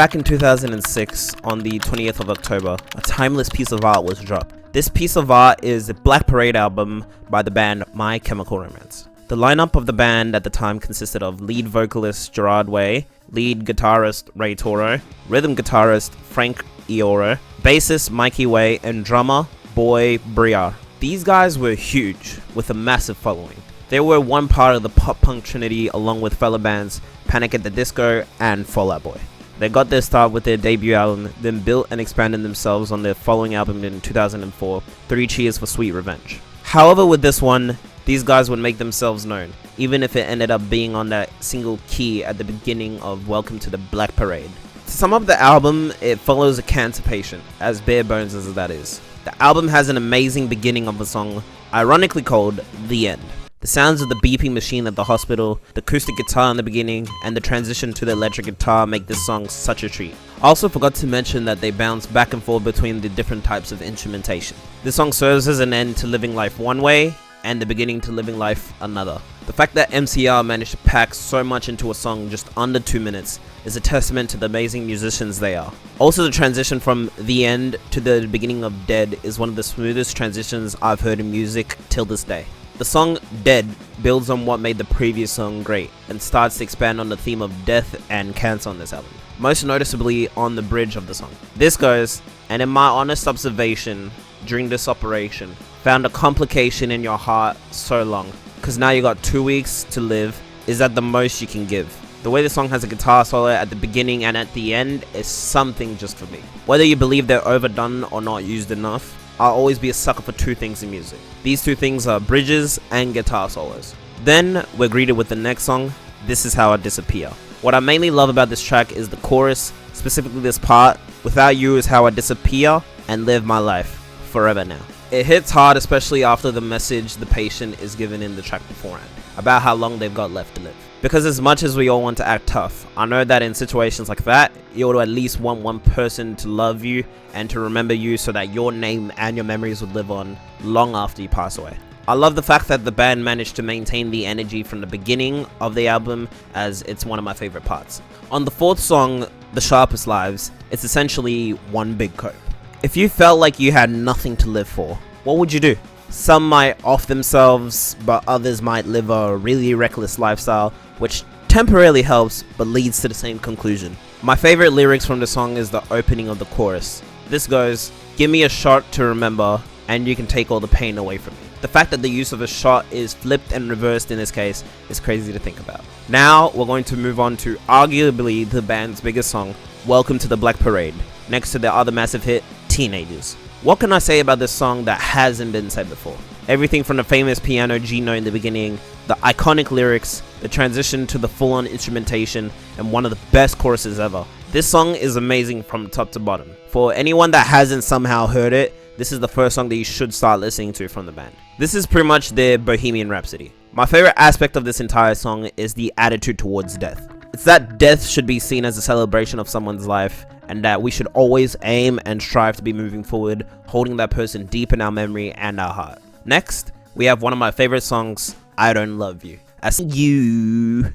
Back in 2006, on the 20th of October, a timeless piece of art was dropped. This piece of art is the Black Parade album by the band My Chemical Romance. The lineup of the band at the time consisted of lead vocalist Gerard Way, lead guitarist Ray Toro, rhythm guitarist Frank Ioro, bassist Mikey Way, and drummer Boy Briar. These guys were huge, with a massive following. They were one part of the pop-punk trinity along with fellow bands Panic at the Disco and Fall Out Boy. They got their start with their debut album, then built and expanded themselves on their following album in 2004, 3 Cheers for Sweet Revenge. However, with this one, these guys would make themselves known, even if it ended up being on that single key at the beginning of Welcome to the Black Parade. To sum up the album, it follows a cancer patient, as bare bones as that is. The album has an amazing beginning of a song, ironically called The End. The sounds of the beeping machine at the hospital, the acoustic guitar in the beginning, and the transition to the electric guitar make this song such a treat. I also forgot to mention that they bounce back and forth between the different types of instrumentation. This song serves as an end to living life one way, and the beginning to living life another. The fact that MCR managed to pack so much into a song just under 2 minutes is a testament to the amazing musicians they are. Also, the transition from The End to the beginning of Dead is one of the smoothest transitions I've heard in music till this day. The song Dead builds on what made the previous song great and starts to expand on the theme of death and cancer on this album, most noticeably on the bridge of the song. This goes, and in my honest observation during this operation, found a complication in your heart so long, cause now you got 2 weeks to live, is that the most you can give. The way the song has a guitar solo at the beginning and at the end is something just for me. Whether you believe they're overdone or not used enough, I'll always be a sucker for 2 things in music. These 2 things are bridges and guitar solos. Then we're greeted with the next song, This Is How I Disappear. What I mainly love about this track is the chorus, specifically this part, without you is how I disappear and live my life forever now. It hits hard, especially after the message the patient is given in the track beforehand, about how long they've got left to live. Because as much as we all want to act tough, I know that in situations like that, you ought to at least want one person to love you and to remember you so that your name and your memories would live on long after you pass away. I love the fact that the band managed to maintain the energy from the beginning of the album, as it's one of my favorite parts. On the 4th song, The Sharpest Lives, it's essentially one big cope. If you felt like you had nothing to live for, what would you do? Some might off themselves, but others might live a really reckless lifestyle, which temporarily helps, but leads to the same conclusion. My favorite lyrics from the song is the opening of the chorus. This goes, give me a shot to remember, and you can take all the pain away from me. The fact that the use of a shot is flipped and reversed in this case is crazy to think about. Now, we're going to move on to arguably the band's biggest song, Welcome to the Black Parade, next to their other massive hit, Teenagers. What can I say about this song that hasn't been said before? Everything from the famous piano G note in the beginning, the iconic lyrics, the transition to the full-on instrumentation, and one of the best choruses ever. This song is amazing from top to bottom. For anyone that hasn't somehow heard it, this is the first song that you should start listening to from the band. This is pretty much their Bohemian Rhapsody. My favorite aspect of this entire song is the attitude towards death. It's that death should be seen as a celebration of someone's life, and that we should always aim and strive to be moving forward, holding that person deep in our memory and our heart. Next, we have one of my favorite songs, I Don't Love You. As you.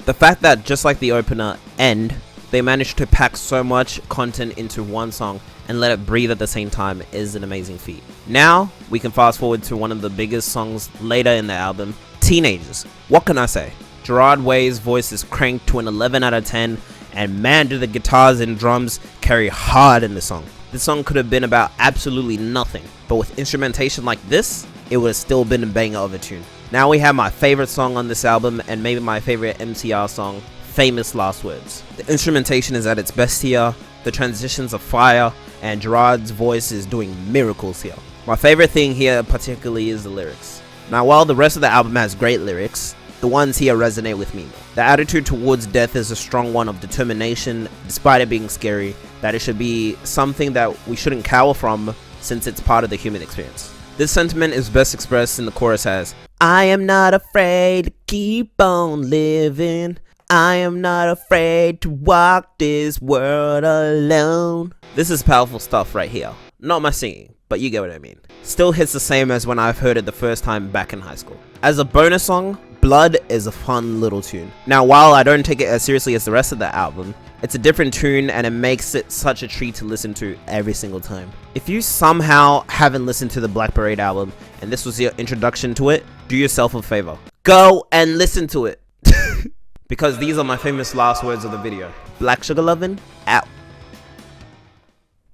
The fact that just like the opener, End, they managed to pack so much content into one song and let it breathe at the same time is an amazing feat. Now, we can fast forward to one of the biggest songs later in the album, Teenagers. What can I say? Gerard Way's voice is cranked to an 11 out of 10, and man do the guitars and drums carry hard in the song. This song could have been about absolutely nothing, but with instrumentation like this, it would have still been a banger of a tune. Now we have my favorite song on this album, and maybe my favorite MCR song, Famous Last Words. The instrumentation is at its best here, the transitions are fire, and Gerard's voice is doing miracles here. My favorite thing here particularly is the lyrics. Now while the rest of the album has great lyrics, the ones here resonate with me. The attitude towards death is a strong one of determination, despite it being scary, that it should be something that we shouldn't cower from since it's part of the human experience. This sentiment is best expressed in the chorus as, I am not afraid to keep on living. I am not afraid to walk this world alone. This is powerful stuff right here. Not my singing, but you get what I mean. Still hits the same as when I've heard it the first time back in high school. As a bonus song, Blood is a fun little tune. Now, while I don't take it as seriously as the rest of the album, it's a different tune and it makes it such a treat to listen to every single time. If you somehow haven't listened to the Black Parade album and this was your introduction to it, do yourself a favor. Go and listen to it. Because these are my famous last words of the video. Black Sugar Lovin',